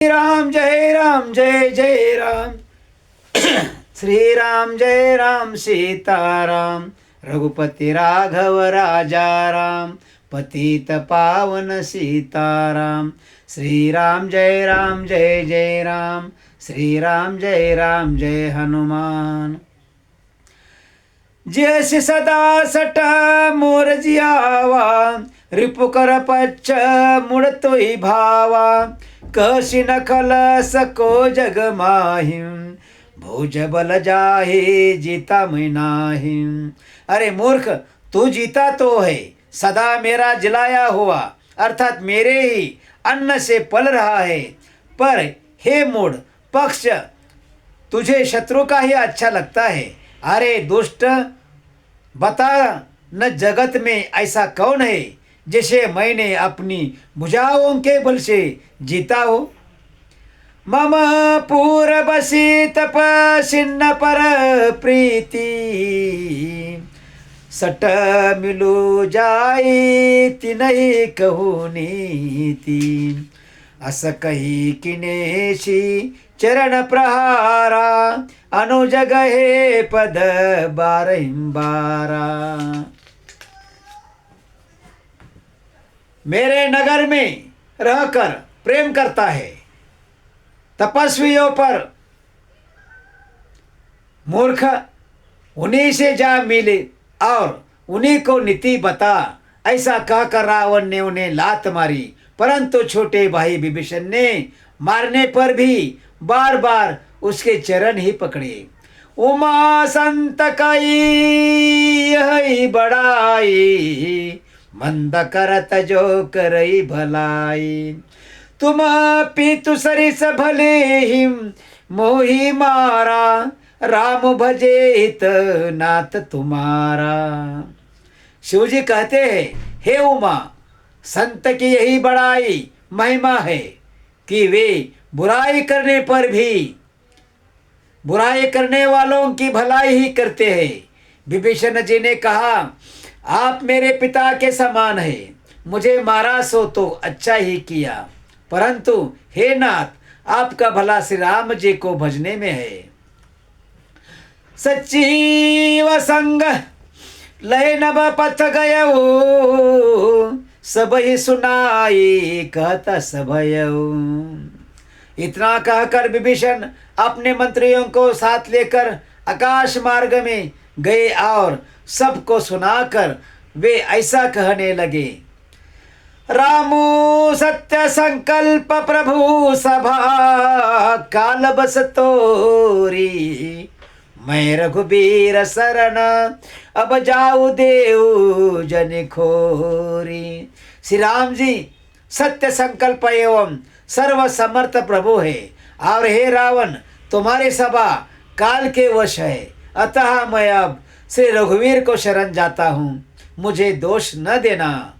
राम जय जय राम श्री राम जय राम सीताराम रघुपति राघव राजा राम पतित पावन सीताराम श्री राम जय जय राम श्री राम जय हनुमान जैसे सदा सट मोर जियावा रिपुकर पच्च मुड़ तोई भावा कशी नखल सको जग माहिम भुज बल जाहे जीता मैं नाहिम। अरे मूर्ख, तू जीता तो है, सदा मेरा जिलाया हुआ अर्थात मेरे ही अन्न से पल रहा है, पर हे मूढ़ पक्ष तुझे शत्रु का ही अच्छा लगता है। अरे दुष्ट, बता न जगत में ऐसा कौन है जिसे मैंने अपनी भुजाओं के बल से जीता हो। मम पूर्वसी तपसिन्न पर प्रीति सट मिलू जाई तिनहि कहू नीति अस कही किनेशी चरण प्रहारा अनुजग हे पद बारंबारा। मेरे नगर में रहकर प्रेम करता है, तपस्वियों पर मूर्ख उन्हीं से जा मिले और उन्हीं को नीति बता, ऐसा कहकर रावण ने उन्हें लात मारी, परंतु छोटे भाई विभीषण ने मारने पर भी बार बार उसके चरण ही पकड़े। उमा संत कई यही बड़ाई मंद करत जो करई भलाई तुम पीतु सरिस भले हिम मोही मारा राम भजे हित नाथ तुम्हारा। शिव जी कहते हैं, हे उमा, संत की यही बड़ाई महिमा है कि वे बुराई करने पर भी बुराई करने वालों की भलाई ही करते हैं। विभीषण जी ने कहा, आप मेरे पिता के समान हैं, मुझे मारा सो तो अच्छा ही किया, परंतु हे नाथ, आपका भला श्री राम जी को भजने में है। सच्ची वसंग लय नभ पथ गयऊ सब ही सुनाई कहता सभयऊ। इतना कहकर विभीषण अपने मंत्रियों को साथ लेकर आकाश मार्ग में गए और सबको सुनाकर वे ऐसा कहने लगे, रामु सत्य संकल्प प्रभु सभा काल बस तोरी मैं रघुबीर शरण अब जाऊ देव जन खोरी। श्री राम जी सत्य संकल्प एवं सर्व समर्थ प्रभु है और हे रावण, तुम्हारी सभा काल के वश है, अतः मैं अब श्री रघुवीर को शरण जाता हूँ, मुझे दोष न देना।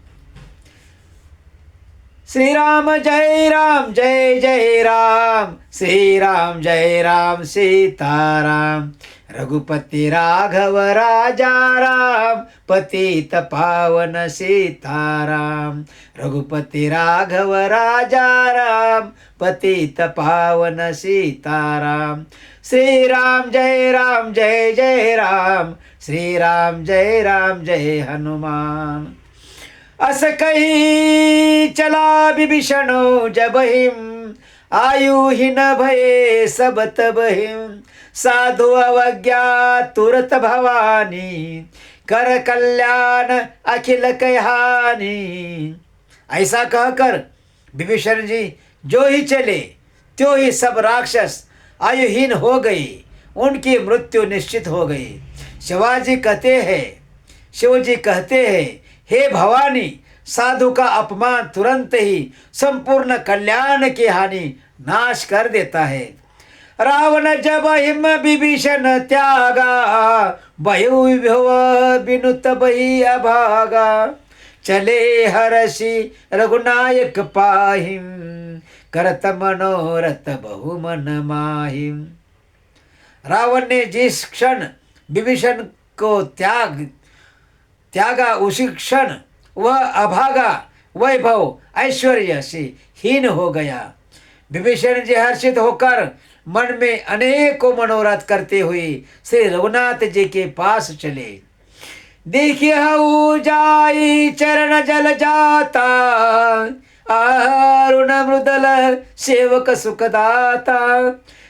श्री राम जय राम श्री राम जय राम सीताराम रघुपति राघव राजा राम पतित पावन सीताराम रघुपति राघव राजा राम पतित पावन सीताराम। श्री राम जय राम श्री राम जय हनुमान। अस कही चला विभीषणो जब हिम आयुहीन भये सब तब हिम साधु अवज्ञा तुरत भवानी कर कल्याण अखिल कहानी। ऐसा कहकर विभीषण जी जो ही चले त्यो ही सब राक्षस आयुहीन हो गई, उनकी मृत्यु निश्चित हो गई। शिव जी कहते हैं, हे भवानी, साधु का अपमान तुरंत ही संपूर्ण कल्याण की हानि नाश कर देता है। रावण जब हिम विभीषण त्यागा बहु विभव बिनुत बही अभागा चले हर्षि रघुनायक पाहिम करत मनोरथ बहु मन माहिम। रावण ने जिस क्षण विभीषण को त्यागा उसी क्षण वह अभागा वैभव ऐश्वर्य से हीन हो गया। विभीषण जी हर्षित होकर मन में अनेकों मनोरथ करते हुए श्री रघुनाथ जी के पास चले। देखिए हऊ जाई चरण जल जाता, अरुण मृदल सेवक सुखदाता।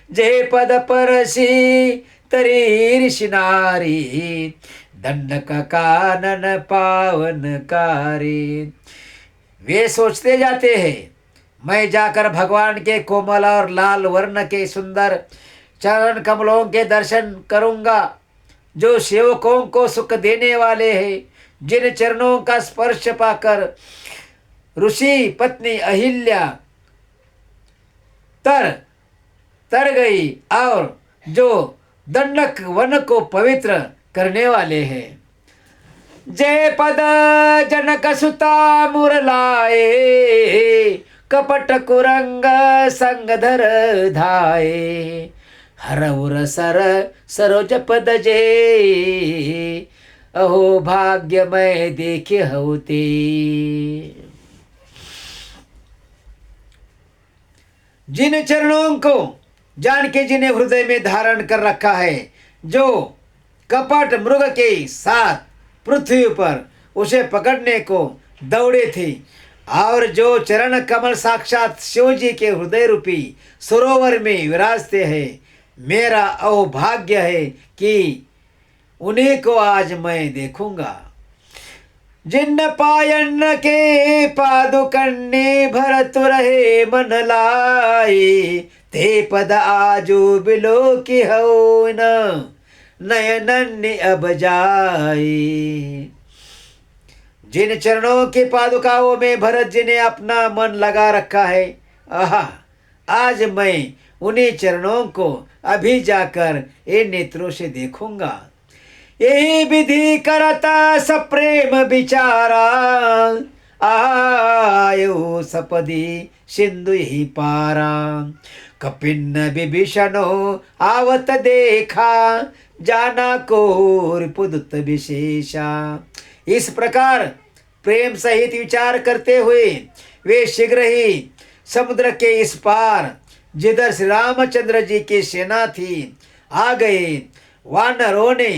जय पद परसी तरी ऋषि नारी, दंडक कानन पावनकारी। वे सोचते जाते हैं, मैं जाकर भगवान के कोमल और लाल वर्ण के सुंदर चरण कमलों के दर्शन करूंगा, जो सेवकों को सुख देने वाले हैं। जिन चरणों का स्पर्श पाकर ऋषि पत्नी अहिल्या तर तर गई, और जो दंडक वन को पवित्र करने वाले हैं। जय पद जनक सुता मुरलाए, कपट कुरंग संग धर धाये। हरउर सर सरोज पद जे, अहो भाग्य मैं देखे होते। जिन चरणों को जान के जिन्हें हृदय में धारण कर रखा है, जो कपट मृग के साथ पृथ्वी पर उसे पकड़ने को दौड़े थे, और जो चरण कमल साक्षात शिव जी के हृदय रूपी सरोवर में विराजते हैं, मेरा अहोभाग्य है कि उन्हीं को आज मैं देखूंगा। जिन पायन के पादुकन्ने भरत रहे मन लाई, ते पद आजू बिलो की हो न नयनन अब जाए। जिन चरणों के पादुकाओं में भरत जी ने अपना मन लगा रखा है, आहा, आज मैं उन्हीं चरणों को अभी जाकर इन नेत्रों से देखूंगा। यही विधि करता सप्रेम विचारा, आयो सपदी सिंधु ही पारा। कपिन्न विभीषणो आवत देखा, जाना को रिपुदुत विशेषा। इस प्रकार प्रेम सहित विचार करते हुए वे शीघ्र ही समुद्र के इस पार, जिधर श्री रामचंद्र जी की सेना थी, आ गए। वानरों ने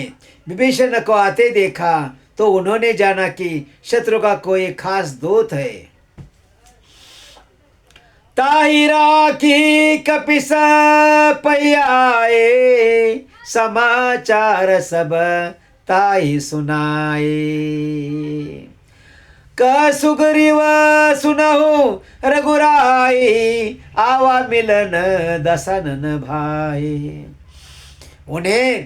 विभीषण को आते देखा तो उन्होंने जाना कि शत्रु का कोई खास दूत है। ताहिरा की कपिस पयाए, समाचार सब ताहि सुनाए। क सुग्रीव सुनहु रघुराई, आवा मिलन दशनन भाई। उन्हें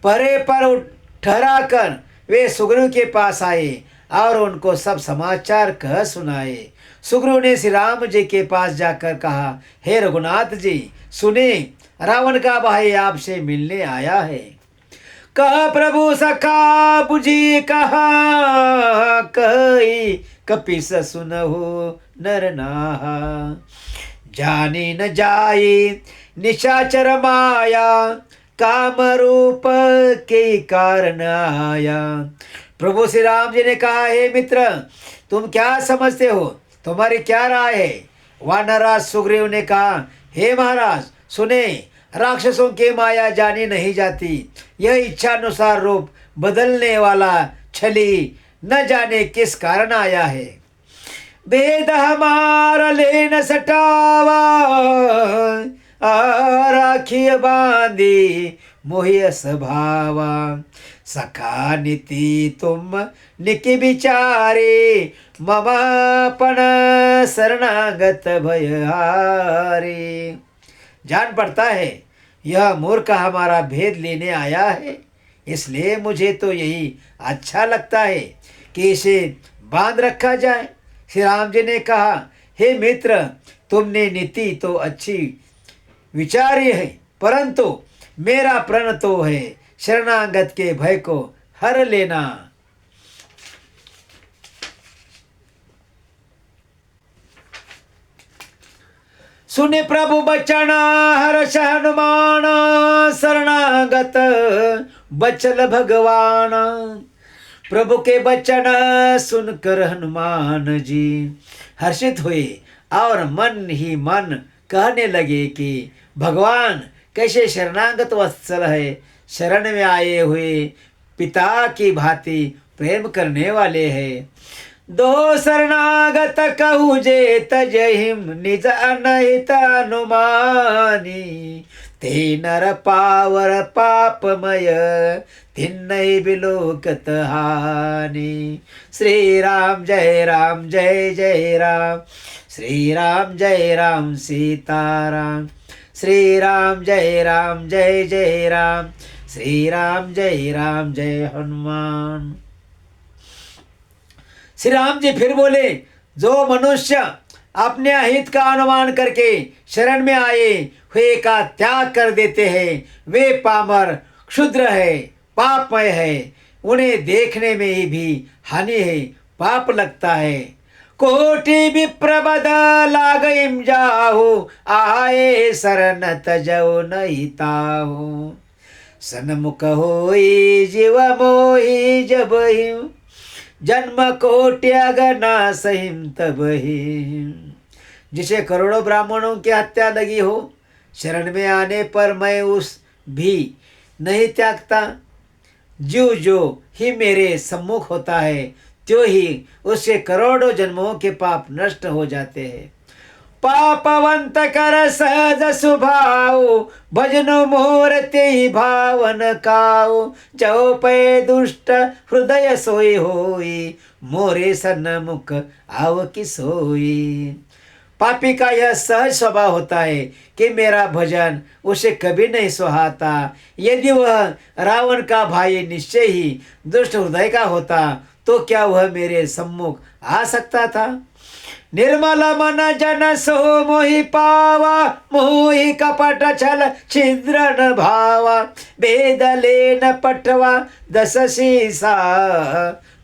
परे पर ठहरा कर वे सुग्रीव के पास आए और उनको सब समाचार कह सुनाए। सुग्रीव ने श्री राम जी के पास जाकर कहा, हे रघुनाथ जी, सुने, रावण का भाई आपसे मिलने आया है। कह प्रभु सखा बुझी कहा, कही कपिस सुनहु नर नाहा। जानी न जाई निशाचर माया, काम रूप के कारण आया। प्रभु श्री राम जी ने कहा, हे मित्र, तुम क्या समझते हो, तुम्हारी क्या राय है। वानरराज सुग्रीव ने कहा, हे महाराज सुने, राक्षसों के माया जानी नहीं जाती। यह इच्छानुसार रूप बदलने वाला छली न जाने किस कारण आया है। भेद हमारा ले न सटावा, राखिय बांधी मोहिय स्वभावा। सखा नीति तुम निकी विचारे, ममापन शरणागत भयहारी। जान पड़ता है यह मूर्ख हमारा भेद लेने आया है, इसलिए मुझे तो यही अच्छा लगता है कि इसे बांध रखा जाए। श्री राम जी ने कहा, हे मित्र, तुमने नीति तो अच्छी विचारी है, परंतु मेरा प्रण तो है शरणागत के भय को हर लेना। सुने प्रभु बचन हर्ष हनुमान, शरणागत बचल भगवान। प्रभु के बचन सुनकर हनुमान जी हर्षित हुए और मन ही मन कहने लगे कि भगवान कैसे शरणागत वत्सल है, शरण में आए हुए पिता की भांति प्रेम करने वाले हैं। दो शरणागत कहु जे तजहिम निज अनहित अनुमानी, ते नर पावर पापमय तिन्नई बिलोकत हानि। श्री राम जय राम जय जय राम, श्री राम जय राम सीताराम, श्री राम जय राम जय जय राम, श्री राम जय हनुमान। श्री राम जी फिर बोले, जो मनुष्य अपने अहित का अनुमान करके शरण में आए हुए का त्याग कर देते हैं, वे पामर क्षुद्र है, पापमय है, उन्हें देखने में ही भी हानि है, पाप लगता है। कोटि विप्र लागइम जाहु, आए शरण तजौ नहीं ताहु। सन्मुख होई जीव मोहि जबहि, जन्म कोटि अगना सहिम तबहि। जिसे करोड़ों ब्राह्मणों की हत्या लगी हो, शरण में आने पर मैं उस भी नहीं त्यागता। जीव जो ही मेरे सम्मुख होता है, त्यों ही उससे करोड़ों जन्मों के पाप नष्ट हो जाते हैं। पापवंत कर सहज सुभाव, भजनो मोर ते भावन काऊ। जो पै दुष्ट हृदय सोई होई, मोरे सन्मुख आव की सोई। पापी का यह सहज स्वभाव होता है कि मेरा भजन उसे कभी नहीं सुहाता। यदि वह रावण का भाई निश्चय ही दुष्ट हृदय का होता, तो क्या वह मेरे सम्मुख आ सकता था। निर्मल मन जन सो मोहि पावा, मोहि कपट छल छिद्र न भावा। वेद लेन पटवा दस सीसा,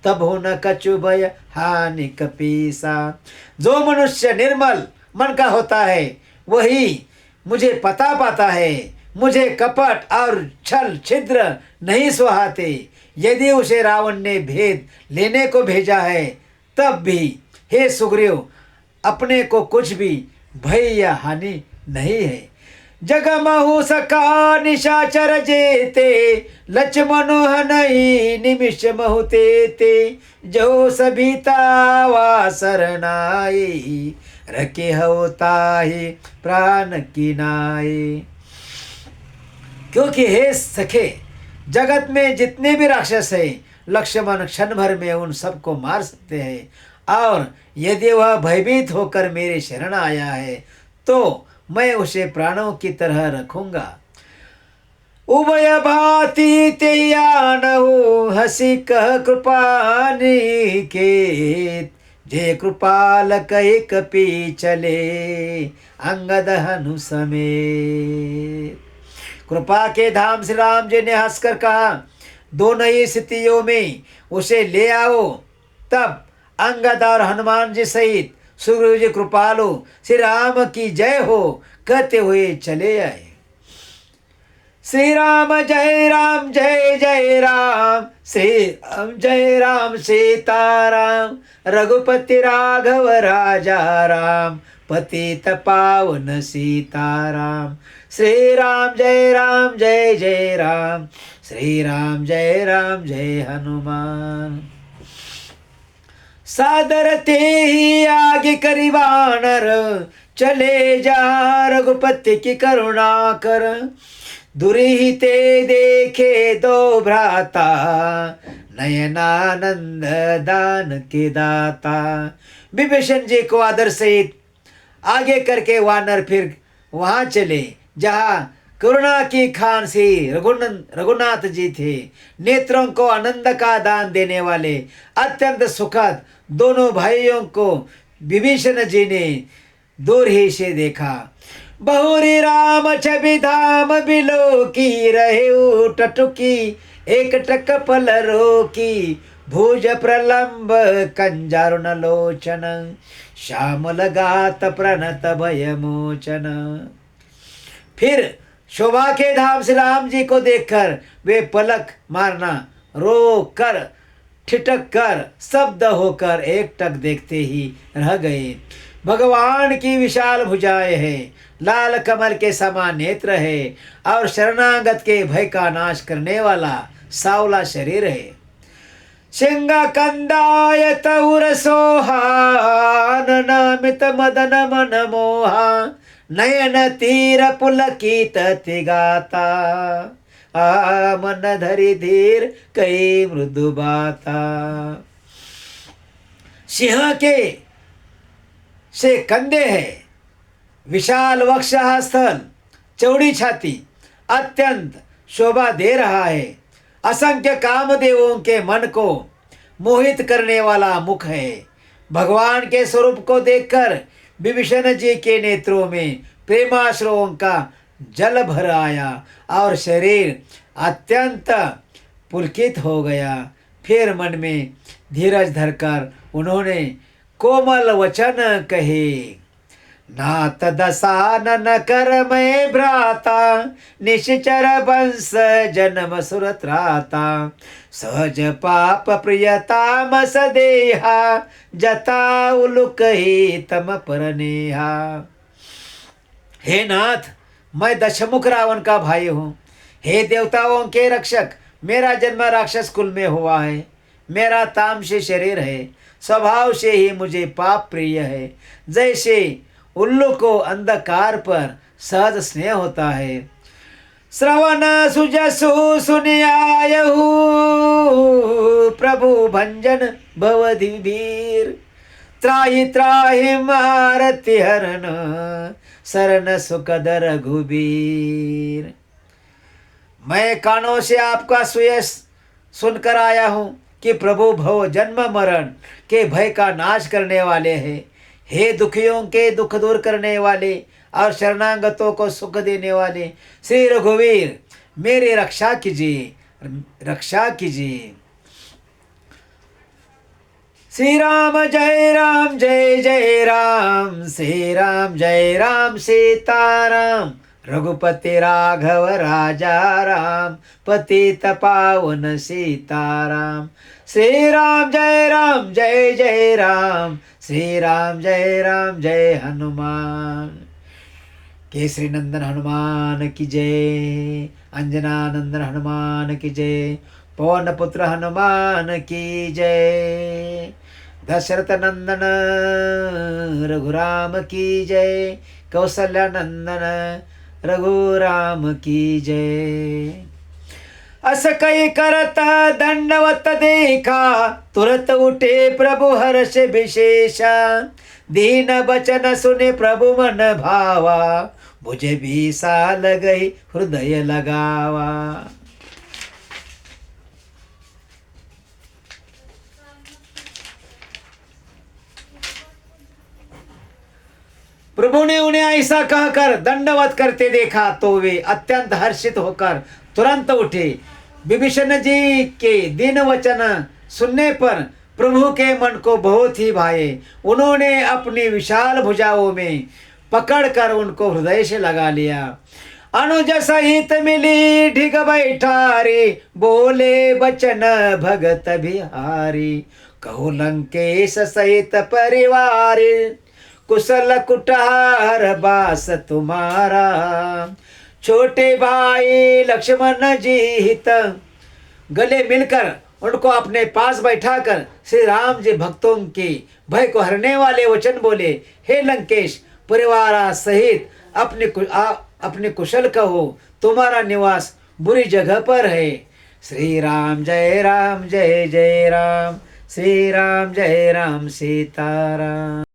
तभो न कछु भय हानि कपीसा। जो मनुष्य निर्मल मन का होता है, वही मुझे पता पाता है। मुझे कपट और छल छिद्र नहीं सुहाते। यदि उसे रावण ने भेद लेने को भेजा है, तब भी हे सुग्रीव, अपने को कुछ भी भय या हानि नहीं है। जगमहु सका निशाचर जेते, लक्ष्मणु हनई निमिष महु तेते। जो सभीता वा सरनाई, रखे हो ताहि प्राण की नाई। क्योंकि हे सखे, जगत में जितने भी राक्षस हैं, लक्ष्मण क्षण भर में उन सबको मार सकते हैं। और यदि वह भयभीत होकर मेरे शरण आया है, तो मैं उसे प्राणों की तरह रखूंगा। उभय भांति त्यानहु, हसी कह कृपा निकेत। जे कृपाल कहि कपि चले, अंगद हनु समेत। कृपा के धाम श्री राम जी ने हंसकर कहा, दोनों ही स्थितियों में उसे ले आओ। तब अंगद और हनुमान जी सहित सुग्रीव जी कृपालु श्री राम की जय हो कहते हुए चले आए। श्री राम जय राम जय जय राम, श्री राम जय राम सीताराम। रघुपति राघव राजा राम, पतित पावन सीताराम। श्री राम जय जय राम, श्री राम जय हनुमान। सादर ते ही आगे करी वानर, चले जा रघुपति की करुणा कर। दुरीते देखे दो भ्राता, नयनानंद दान के दाता। विभीषण जी को आदर सहित आगे करके वानर फिर वहां चले जहां करुणा की खान श्री रघुनाथ जी थे। नेत्रों को आनंद का दान देने वाले अत्यंत सुखद दोनों भाइयों को विभीषण जी ने दूर ही से देखा। बहुरी राम छवि धाम बिलो की, रहे टटुकी एक टक पल रोकी। भुज प्रलंब कंजारुण लोचन, श्यामल गात प्रणत भय मोचन। फिर शोभा के धाम श्री राम जी को देखकर वे पलक मारना, रो कर, ठिठक कर, शब्द होकर एक टक देखते ही रह गए। भगवान की विशाल भुजाएं हैं, लाल कमल के समान नेत्र है और शरणागत के भय का नाश करने वाला सावला शरीर है। सिंह कंदाय तौर सोहा, नामित मदन मन मोहा, नयन तीर पुलकित तिगाता, मन धरि धीर कई मृदु बाता। सिंह के से कंधे है, विशाल वक्ष स्थल, चौड़ी छाती, अत्यंत शोभा दे रहा है। असंख्य कामदेवों के मन को मोहित करने वाला मुख है। भगवान के स्वरूप को देखकर विभीषण जी के नेत्रों में प्रेमाश्रुओं का जल भर आया और शरीर अत्यंत पुलकित हो गया। फिर मन में धीरज धरकर उन्होंने कोमल वचन कहे, नाथ दसानन कर मैं भ्राता, निश्चर वंश जन्म सुरत्राता, सहज पाप प्रियताम सदेहा, जता उलुक ही तम परनेहा। हे नाथ, मैं दशमुख रावण का भाई हूँ। हे देवताओं के रक्षक, मेरा जन्म राक्षस कुल में हुआ है। मेरा तामसी शरीर है, स्वभाव से ही मुझे पाप प्रिय है। जैसे उल्लू को अंधकार पर सहज स्नेह होता है। श्रवण सुजसु सुनियायहु, प्रभु भंजन भवधिवीर, त्राहि त्राहि मारति हरन, शरण सुखद रघुबीर। मैं कानों से आपका सुयश सुनकर आया हूँ कि प्रभु भव जन्म मरण के भय का नाश करने वाले हैं। हे दुखियों के दुख दूर करने वाले और शरणागतों को सुख देने वाले श्री रघुवीर, मेरी रक्षा कीजिए, रक्षा कीजिए। श्री राम जय राम जय जय राम, श्री राम जय राम सीताराम, रघुपति राघव राजा राम, पतित पावन सीताराम। श्री राम जय राम जय जय राम, श्री राम जय हनुमान। केसरी नंदन हनुमान की जय, अंजना नंदन हनुमान की जय, पवन पुत्र हनुमान की जय, दशरथ नंदन रघुराम की जय, कौशल्या नंदन रघुराम की जय। अस कई करत दंडवत देखा, तुरत उठे प्रभु हर्ष विशेषा, दीन बचन सुने प्रभु मन भावा, मुझे भी सा लगई हृदय लगावा। प्रभु ने उन्हें ऐसा कहकर दंडवत करते देखा तो वे अत्यंत हर्षित होकर तुरंत उठे। विभीषण जी के दीन वचन सुनने पर प्रभु के मन को बहुत ही भाए। उन्होंने अपनी विशाल भुजाओं में पकड़कर उनको हृदय से लगा लिया। अनुज सहित मिली ढिग बैठारी, बोले बचन भगत बिहारी, कहु लंकेश सहित परिवार, कुशल कुठार बास तुम्हारा, छोटे भाई लक्ष्मण जी हित। गले मिलकर उनको अपने पास बैठाकर श्री राम जी भक्तों के भय को हरने वाले वचन बोले, हे लंकेश, परिवार सहित अपने कुशल कहो, तुम्हारा निवास बुरी जगह पर है। श्री राम जय राम जय जय राम, श्री राम जय राम सीताराम।